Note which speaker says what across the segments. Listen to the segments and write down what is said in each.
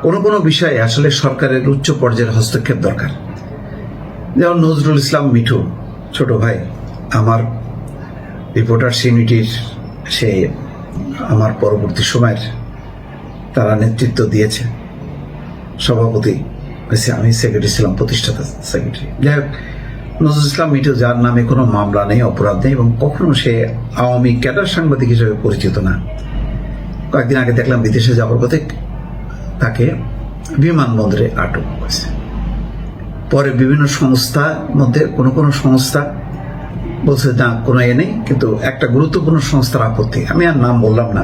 Speaker 1: কোনো বিষয়ে আসলে সরকারের উচ্চ পর্যায়ের হস্তক্ষেপ দরকার। যেমন নজরুল ইসলাম মিঠু ছোট ভাই আমার রিপোর্টার্স ইউনিটির, সে আমার পরবর্তী সময়ের তারা নেতৃত্ব দিয়েছে, সভাপতি হয়েছে, আমি সেক্রেটারি ছিলাম, প্রতিষ্ঠাতা সেক্রেটারি। যাই হোক, নজরুল ইসলাম মিঠু, যার নামে কোনো মামলা নেই, অপরাধ নেই এবং কখনো সে আওয়ামী ক্যাডার সাংবাদিক হিসেবে পরিচিত না। কয়েকদিন আগে দেখলাম বিদেশে যাওয়ার পথে তাকে বিমানবন্দরে আটক করেছে। পরে বিভিন্ন সংস্থার মধ্যে কোনো সংস্থা বলছে না কোনো নেই, কিন্তু একটা গুরুত্বপূর্ণ সংস্থার আপত্তি, আমি আর নাম বললাম না,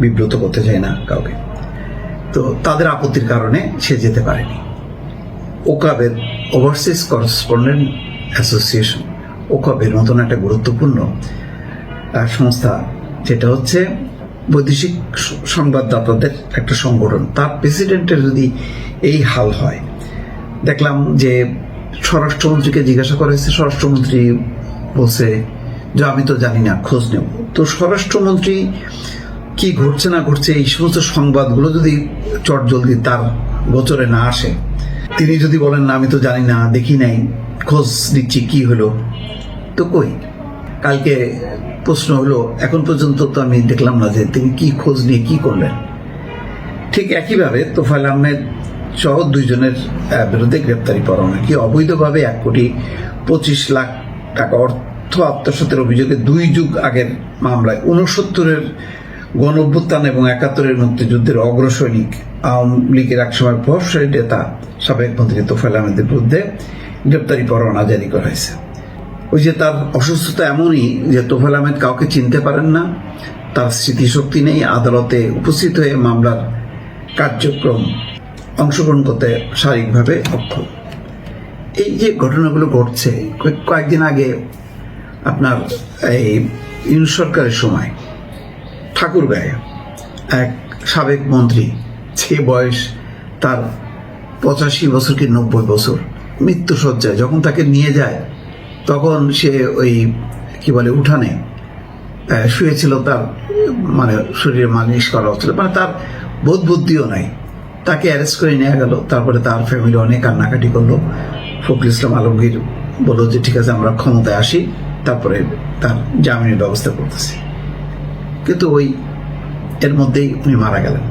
Speaker 1: বিব্রত করতে চাই না কাউকে, তো তাদের আপত্তির কারণে সে যেতে পারেনি। ওকাবের, ওভারসিজ করেসপন্ডেন্ট অ্যাসোসিয়েশন, ওকাবের মতন একটা গুরুত্বপূর্ণ সংস্থা, যেটা হচ্ছে বৈদেশিক সংবাদদাতাদের একটা সংগঠন, তার প্রেসিডেন্টের যদি এই হাল হয়, দেখলাম যে স্বরাষ্ট্রমন্ত্রীকে জিজ্ঞাসা করা হয়েছে, স্বরাষ্ট্রমন্ত্রী বলছে যে আমি তো জানি না, খোঁজ নেব। তো স্বরাষ্ট্রমন্ত্রী কি ঘটছে না ঘটছে এই সমস্ত সংবাদগুলো যদি চটজলদি তার গোচরে না আসে, তিনি যদি বলেন না আমি তো জানি না, দেখি নাই, খোঁজ দিচ্ছি, কি হলো, তো কই? কালকে প্রশ্ন হলো, এখন পর্যন্ত তো আমি দেখলাম না যে তিনি কি খোঁজ নিয়ে কি করলেন। ঠিক একইভাবে তোফায়েল আহমেদ সহ 2 জনের বিরুদ্ধে গ্রেপ্তারি পরোয়ানা, কি অবৈধভাবে 1,25,00,000 টাকা অর্থ আত্মসাতের অভিযোগে 2 যুগ আগের মামলায় 69-এর গণ অভ্যুত্থান এবং 71-এর মুক্তিযুদ্ধের অগ্রসৈনিক আওয়ামী লীগের একসময় প্রভাবশালী নেতা সাবেক মন্ত্রী তোফায়েল আহমেদের বিরুদ্ধে গ্রেপ্তারি পরোয়ানা জারি করা হয়েছে। ওই যে তার অসুস্থতা এমনই যে তোফায়েল আহমেদ কাউকে চিনতে পারেন না, তার স্মৃতিশক্তি নেই, আদালতে উপস্থিত হয়ে মামলার কার্যক্রম অংশগ্রহণ করতে শারীরিকভাবে অক্ষম। এই যে ঘটনাগুলো ঘটছে, কয়েকদিন আগে আপনার এই ইউনিট সরকারের সময় ঠাকুরগাঁয়ে এক সাবেক মন্ত্রী, যে বয়স তার 85 বছর কি 90 বছর, মৃত্যুসজ্জায়, যখন তাকে নিয়ে যায় তখন সে ওই কি বলে উঠানে শুয়েছিল, তার মানে শরীরে মালিশ করা হচ্ছিল, মানে তার বোধ বুদ্ধিও নাই। তাকে অ্যারেস্ট করে নিয়ে গেল, তারপরে তার ফ্যামিলি অনেক কান্নাকাটি করলো। ফখরুল ইসলাম আলমগীর বলল যে ঠিক আছে আমরা ক্ষমতায় আসি, তারপরে তার জামিনের ব্যবস্থা করতেছি, কিন্তু ওই এর মধ্যেই উনি মারা গেলেন।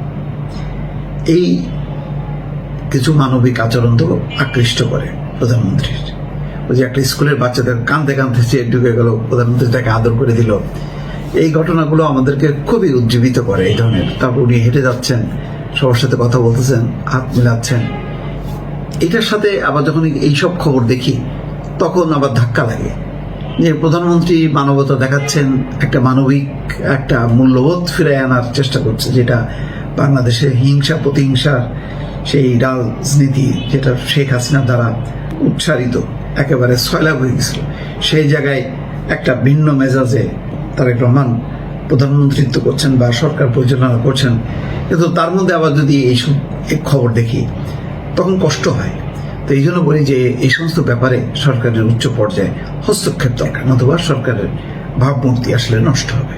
Speaker 1: এই কিছু মানবিক আচরণ তো আকৃষ্ট করে প্রধানমন্ত্রীর। ওই যে একটা স্কুলের বাচ্চাদের কাঁদতে কাঁদতে চেয়ে ঢুকে গেল, প্রধানমন্ত্রী তাকে আদর করে দিল। এই ঘটনাগুলো আমাদেরকে খুবই উজ্জীবিত করে এই ধরনের। তারপর উনি হেঁটে যাচ্ছেন, সবার সাথে কথা বলতেছেন, হাত মিলাচ্ছেন। এটার সাথে আবার যখন এইসব খবর দেখি তখন আবার ধাক্কা লাগে যে প্রধানমন্ত্রী মানবতা দেখাচ্ছেন, একটা মানবিক একটা মূল্যবোধ ফিরে আনার চেষ্টা করছে, যেটা বাংলাদেশের হিংসা প্রতিহিংসার সেই রাজনীতি, যেটা শেখ হাসিনা দ্বারা উৎসারিত একেবারে সয়লাভ হয়ে গেছিল, সেই জায়গায় একটা ভিন্ন মেজাজে তারেক রহমান প্রধানমন্ত্রিত্ব করছেন বা সরকার পরিচালনা করছেন। কিন্তু তার মধ্যে আবার যদি এইসব খবর দেখি তখন কষ্ট হয়। তো এই জন্য বলি যে এই সমস্ত ব্যাপারে সরকারের উচ্চ পর্যায়ে হস্তক্ষেপ দরকার, নতুবা সরকারের ভাবমূর্তি আসলে নষ্ট হবে।